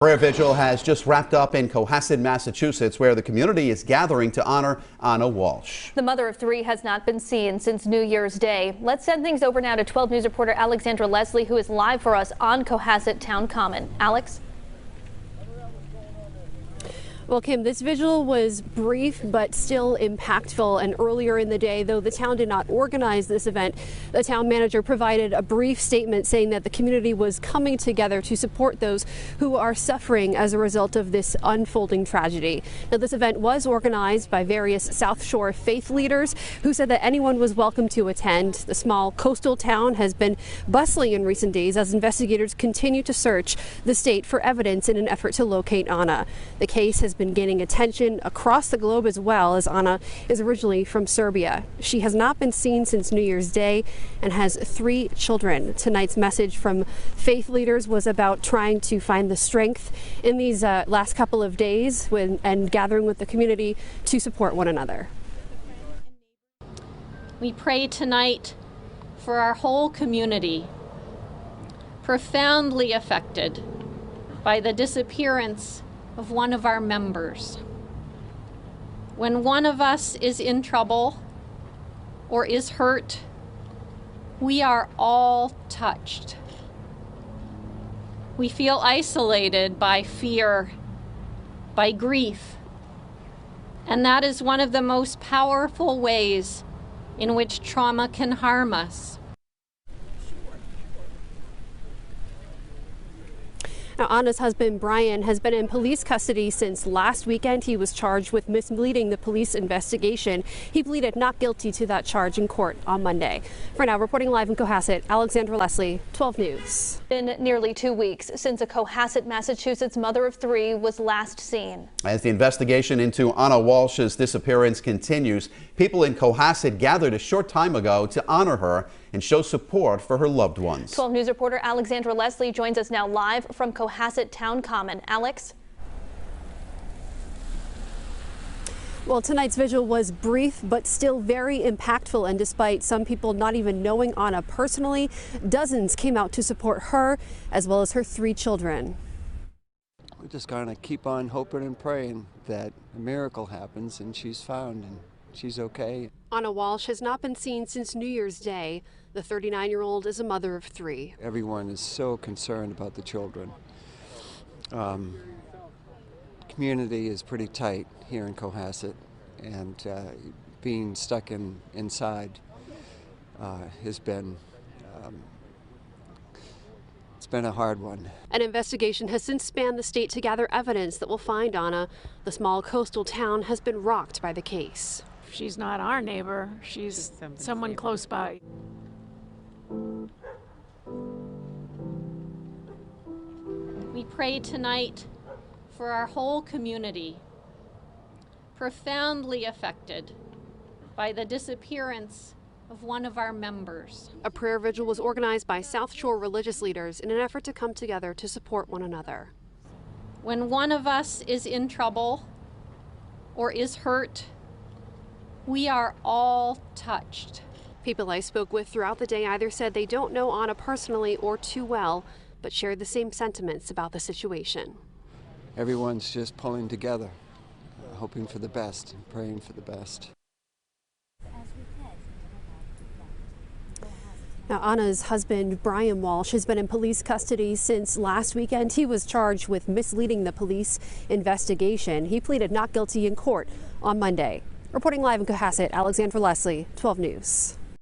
Prayer Vigil has just wrapped up in Cohasset, Massachusetts, where the community is gathering to honor Ana Walshe. The mother of three has not been seen since New Year's Day. Let's send things over now to 12 News reporter Alexandra Leslie, who is live for us on Cohasset Town Common. Alex? Well, Kim, this vigil was brief but still impactful. And earlier in the day, though the town did not organize this event, the town manager provided a brief statement saying that the community was coming together to support those who are suffering as a result of this unfolding tragedy. Now, this event was organized by various South Shore faith leaders who said that anyone was welcome to attend. The small coastal town has been bustling in recent days as investigators continue to search the state for evidence in an effort to locate Ana. The case has been gaining attention across the globe as well, as Ana is originally from Serbia. She has not been seen since New Year's Day and has 3 children. Tonight's message from faith leaders was about trying to find the strength in these last couple of days and gathering with the community to support one another. We pray tonight for our whole community, profoundly affected by the disappearance of one of our members. When one of us is in trouble or is hurt, we are all touched. We feel isolated by fear, by grief, and that is one of the most powerful ways in which trauma can harm us. Now, Ana's husband, Brian, has been in police custody since last weekend. He was charged with misleading the police investigation. He pleaded not guilty to that charge in court on Monday. For now, reporting live in Cohasset, Alexandra Leslie, 12 News. It's been nearly 2 weeks since a Cohasset, Massachusetts mother of 3 was last seen. As the investigation into Ana Walshe's disappearance continues, people in Cohasset gathered a short time ago to honor her and show support for her loved ones. 12 News reporter Alexandra Leslie joins us now live from Cohasset Town Common. Alex? Well, tonight's vigil was brief but still very impactful, and despite some people not even knowing Ana personally, dozens came out to support her as well as her 3 children. We're just going to keep on hoping and praying that a miracle happens and she's found and she's okay. Ana Walshe has not been seen since New Year's Day. The 39-year-old is a mother of 3. Everyone is so concerned about the children. Community is pretty tight here in Cohasset, and being stuck inside has been it's been a hard one. An investigation has since spanned the state to gather evidence that will find Ana. The small coastal town has been rocked by the case. She's not our neighbor, she's someone close by. We pray tonight for our whole community, profoundly affected by the disappearance of one of our members. A prayer vigil was organized by South Shore religious leaders in an effort to come together to support one another. When one of us is in trouble or is hurt, we are all touched. People I spoke with throughout the day either said they don't know Ana personally or too well, but shared the same sentiments about the situation. Everyone's just pulling together, hoping for the best and praying for the best. Now, Ana's husband, Brian Walshe, has been in police custody since last weekend. He was charged with misleading the police investigation. He pleaded not guilty in court on Monday. Reporting live in Cohasset, Alexandra Leslie, 12 News.